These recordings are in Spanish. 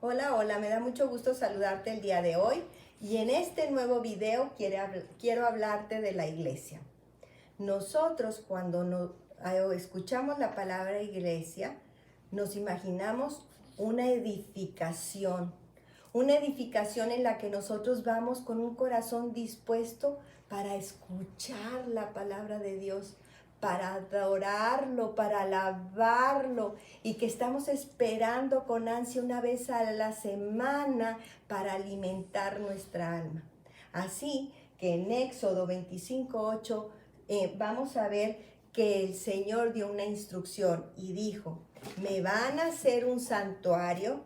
Hola, hola, me da mucho gusto saludarte el día de hoy y en este nuevo video quiero hablarte de la iglesia. Nosotros escuchamos la palabra iglesia, nos imaginamos una edificación en la que nosotros vamos con un corazón dispuesto para escuchar la palabra de Dios, para adorarlo, para alabarlo y que estamos esperando con ansia una vez a la semana para alimentar nuestra alma. Así que en Éxodo 25:8 vamos a ver que el Señor dio una instrucción y dijo: me van a hacer un santuario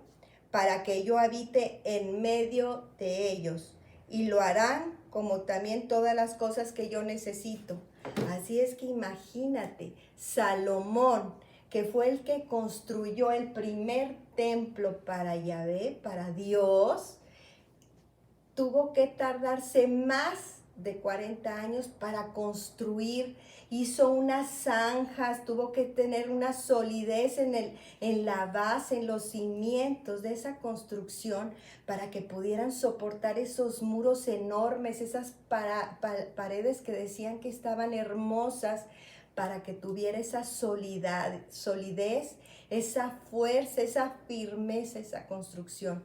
para que yo habite en medio de ellos, y lo harán como también todas las cosas que yo necesito. Así es que imagínate, Salomón, que fue el que construyó el primer templo para Yahvé, para Dios, tuvo que tardarse más de 40 años para construir. Hizo unas zanjas, tuvo que tener una solidez en la base, en los cimientos de esa construcción para que pudieran soportar esos muros enormes, esas paredes que decían que estaban hermosas, para que tuviera esa solidez, esa fuerza, esa firmeza, esa construcción.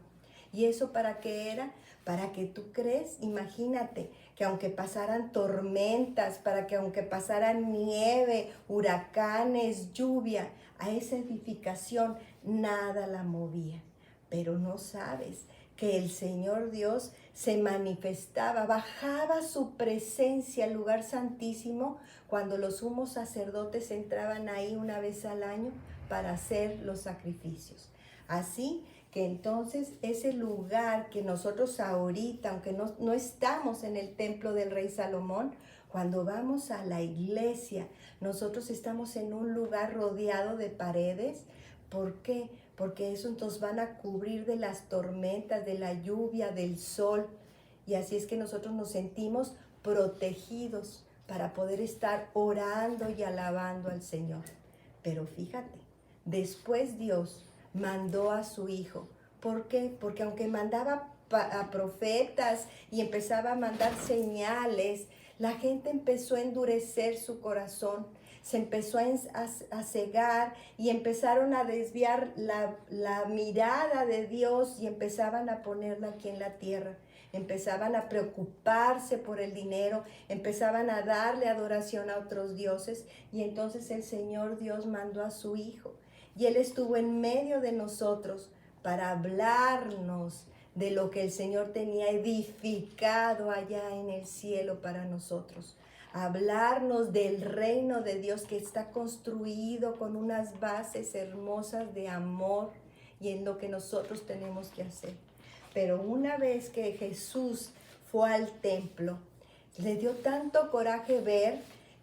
¿Y eso para qué era? Para que tú crees, imagínate, que aunque pasaran tormentas, para que aunque pasaran nieve, huracanes, lluvia, a esa edificación nada la movía. Pero no sabes que el Señor Dios se manifestaba, bajaba su presencia al lugar santísimo cuando los sumos sacerdotes entraban ahí una vez al año para hacer los sacrificios. Así que entonces ese lugar que nosotros ahorita, aunque no estamos en el templo del rey Salomón, cuando vamos a la iglesia, nosotros estamos en un lugar rodeado de paredes. ¿Por qué? Porque eso nos van a cubrir de las tormentas, de la lluvia, del sol. Y así es que nosotros nos sentimos protegidos para poder estar orando y alabando al Señor. Pero fíjate, después Dios mandó a su hijo. ¿Por qué? Porque aunque mandaba a profetas y empezaba a mandar señales, la gente empezó a endurecer su corazón, se empezó a cegar y empezaron a desviar la mirada de Dios y empezaban a ponerla aquí en la tierra. Empezaban a preocuparse por el dinero, empezaban a darle adoración a otros dioses, y entonces el Señor Dios mandó a su hijo. Y Él estuvo en medio de nosotros para hablarnos de lo que el Señor tenía edificado allá en el cielo para nosotros. Hablarnos del reino de Dios que está construido con unas bases hermosas de amor y en lo que nosotros tenemos que hacer. Pero una vez que Jesús fue al templo, le dio tanto coraje ver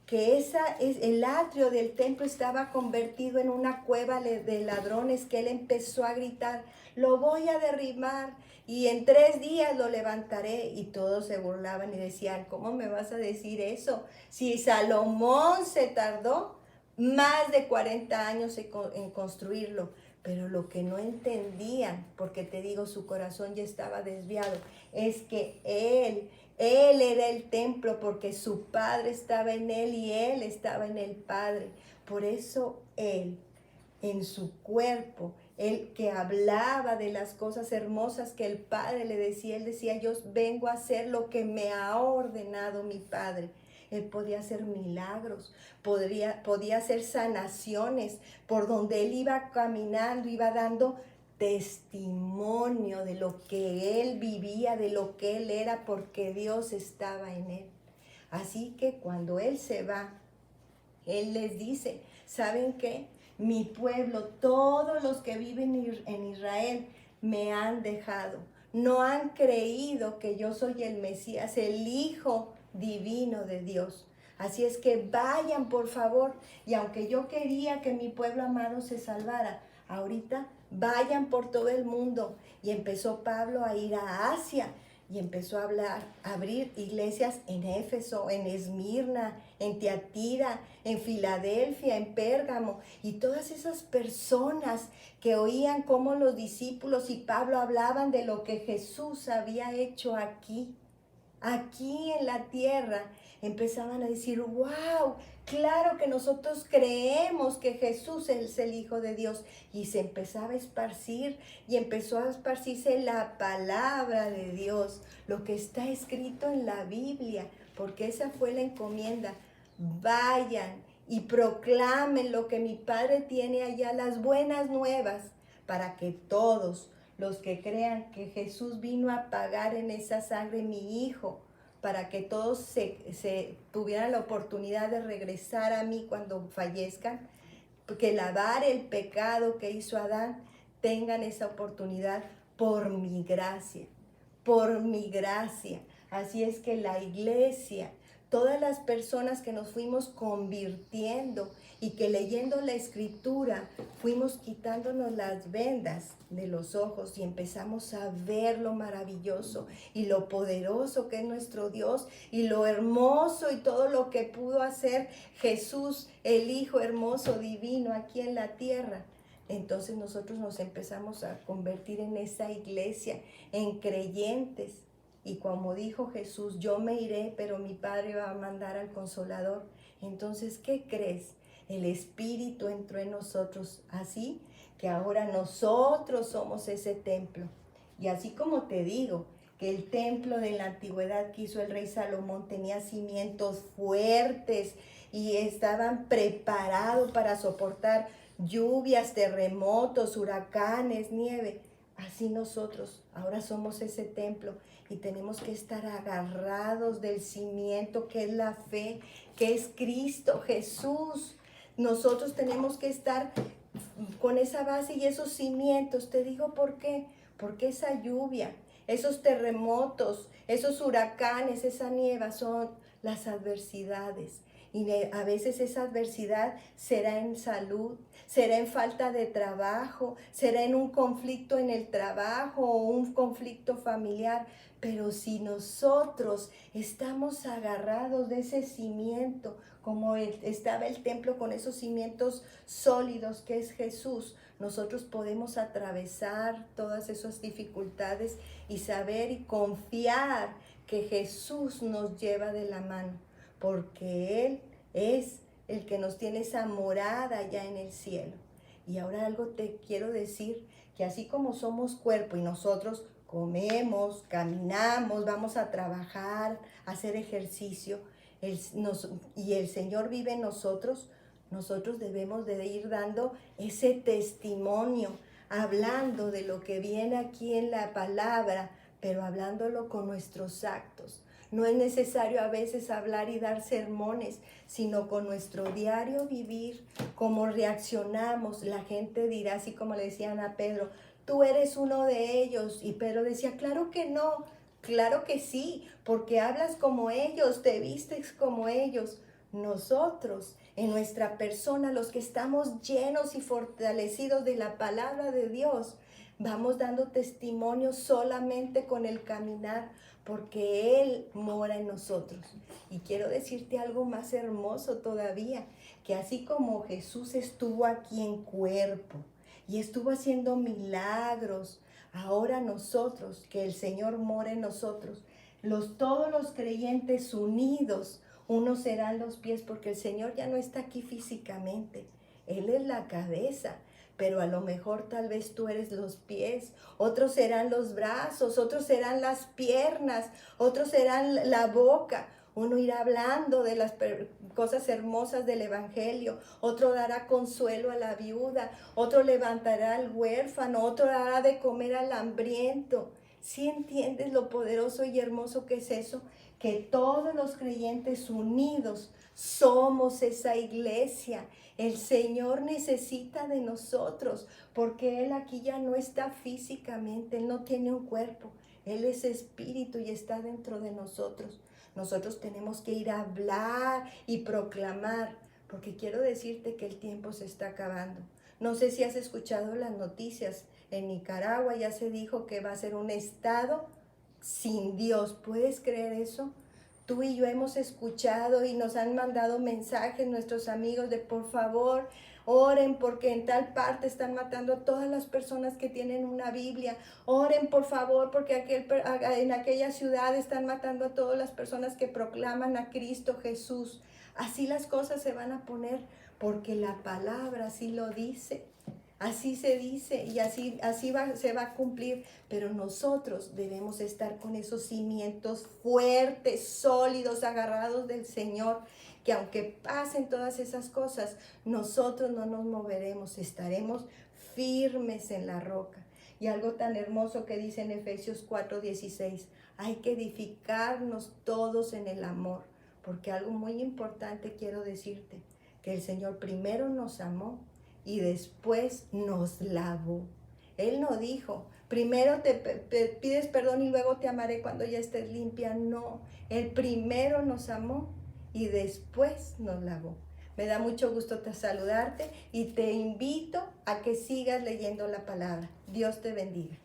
que el atrio del templo estaba convertido en una cueva de ladrones, que él empezó a gritar: lo voy a derribar y en 3 días lo levantaré. Y todos se burlaban y decían: ¿cómo me vas a decir eso? Si Salomón se tardó más de 40 años en construirlo. Pero lo que no entendían, porque te digo, su corazón ya estaba desviado, es que Él era el templo, porque su Padre estaba en Él y Él estaba en el Padre. Por eso Él, en su cuerpo, Él que hablaba de las cosas hermosas que el Padre le decía, Él decía: yo vengo a hacer lo que me ha ordenado mi Padre. Él podía hacer milagros, podía hacer sanaciones. Por donde Él iba caminando, iba dando testimonio de lo que Él vivía, de lo que Él era, porque Dios estaba en Él. Así que cuando Él se va, Él les dice: ¿saben qué? Mi pueblo, todos los que viven en Israel, me han dejado. No han creído que yo soy el Mesías, el Hijo divino de Dios. Así es que vayan, por favor. Y aunque yo quería que mi pueblo amado se salvara, ahorita vayan por todo el mundo. Y empezó Pablo a ir a Asia. y empezó a abrir iglesias en Éfeso, en Esmirna, en Tiatira, en Filadelfia, en Pérgamo, y todas esas personas que oían cómo los discípulos y Pablo hablaban de lo que Jesús había hecho aquí en la tierra, empezaban a decir, wow, claro que nosotros creemos que Jesús es el Hijo de Dios. Y se empezaba a esparcir y empezó a esparcirse la palabra de Dios, lo que está escrito en la Biblia, porque esa fue la encomienda. Vayan y proclamen lo que mi Padre tiene allá, las buenas nuevas, para que todos los que crean que Jesús vino a pagar en esa sangre mi Hijo, para que todos se tuvieran la oportunidad de regresar a mí cuando fallezcan, que lavar el pecado que hizo Adán, tengan esa oportunidad por mi gracia, por mi gracia. Así es que la iglesia, todas las personas que nos fuimos convirtiendo y que leyendo la escritura fuimos quitándonos las vendas de los ojos y empezamos a ver lo maravilloso y lo poderoso que es nuestro Dios y lo hermoso y todo lo que pudo hacer Jesús, el Hijo hermoso, divino, aquí en la tierra. Entonces nosotros nos empezamos a convertir en esa iglesia, en creyentes. Y como dijo Jesús, yo me iré, pero mi Padre va a mandar al Consolador. Entonces, ¿qué crees? El Espíritu entró en nosotros, así que ahora nosotros somos ese templo. Y así como te digo, que el templo de la antigüedad que hizo el rey Salomón tenía cimientos fuertes y estaban preparados para soportar lluvias, terremotos, huracanes, nieve. Así nosotros ahora somos ese templo y tenemos que estar agarrados del cimiento que es la fe, que es Cristo Jesús. Nosotros tenemos que estar con esa base y esos cimientos. Te digo por qué. Porque esa lluvia, esos terremotos, esos huracanes, esa nieve son las adversidades. Y a veces esa adversidad será en salud, será en falta de trabajo, será en un conflicto en el trabajo o un conflicto familiar. Pero si nosotros estamos agarrados de ese cimiento, como estaba el templo con esos cimientos sólidos que es Jesús, nosotros podemos atravesar todas esas dificultades y saber y confiar que Jesús nos lleva de la mano, porque Él es el que nos tiene esa morada ya en el cielo. Y ahora algo te quiero decir, que así como somos cuerpo y nosotros comemos, caminamos, vamos a trabajar, a hacer ejercicio, y el Señor vive en nosotros, nosotros debemos de ir dando ese testimonio, hablando de lo que viene aquí en la palabra, pero hablándolo con nuestros actos. No es necesario a veces hablar y dar sermones, sino con nuestro diario vivir, cómo reaccionamos. La gente dirá, así como le decían a Pedro, tú eres uno de ellos. Y Pedro decía, claro que no, claro que sí, porque hablas como ellos, te vistes como ellos. Nosotros, en nuestra persona, los que estamos llenos y fortalecidos de la palabra de Dios, vamos dando testimonio solamente con el caminar, porque Él mora en nosotros. Y quiero decirte algo más hermoso todavía, que así como Jesús estuvo aquí en cuerpo y estuvo haciendo milagros, ahora nosotros, que el Señor mora en nosotros, todos los creyentes unidos, unos serán los pies, porque el Señor ya no está aquí físicamente, Él es la cabeza. Pero a lo mejor tal vez tú eres los pies, otros serán los brazos, otros serán las piernas, otros serán la boca. Uno irá hablando de las cosas hermosas del Evangelio, otro dará consuelo a la viuda, otro levantará al huérfano, otro dará de comer al hambriento. ¿Sí entiendes lo poderoso y hermoso que es eso? Que todos los creyentes unidos somos esa iglesia. El Señor necesita de nosotros, porque Él aquí ya no está físicamente, Él no tiene un cuerpo, Él es espíritu y está dentro de nosotros. Nosotros tenemos que ir a hablar y proclamar, porque quiero decirte que el tiempo se está acabando. No sé si has escuchado las noticias, en Nicaragua ya se dijo que va a ser un estado sin Dios. ¿Puedes creer eso? Tú y yo hemos escuchado y nos han mandado mensajes nuestros amigos de por favor, oren porque en tal parte están matando a todas las personas que tienen una Biblia. Oren por favor porque en aquella ciudad están matando a todas las personas que proclaman a Cristo Jesús. Así las cosas se van a poner porque la palabra así lo dice. Así se dice y se va a cumplir, pero nosotros debemos estar con esos cimientos fuertes, sólidos, agarrados del Señor, que aunque pasen todas esas cosas, nosotros no nos moveremos, estaremos firmes en la roca. Y algo tan hermoso que dice en Efesios 4:16, hay que edificarnos todos en el amor, porque algo muy importante quiero decirte, que el Señor primero nos amó y después nos lavó. Él no dijo, primero te pides perdón y luego te amaré cuando ya estés limpia. No, Él primero nos amó y después nos lavó. Me da mucho gusto saludarte y te invito a que sigas leyendo la palabra. Dios te bendiga.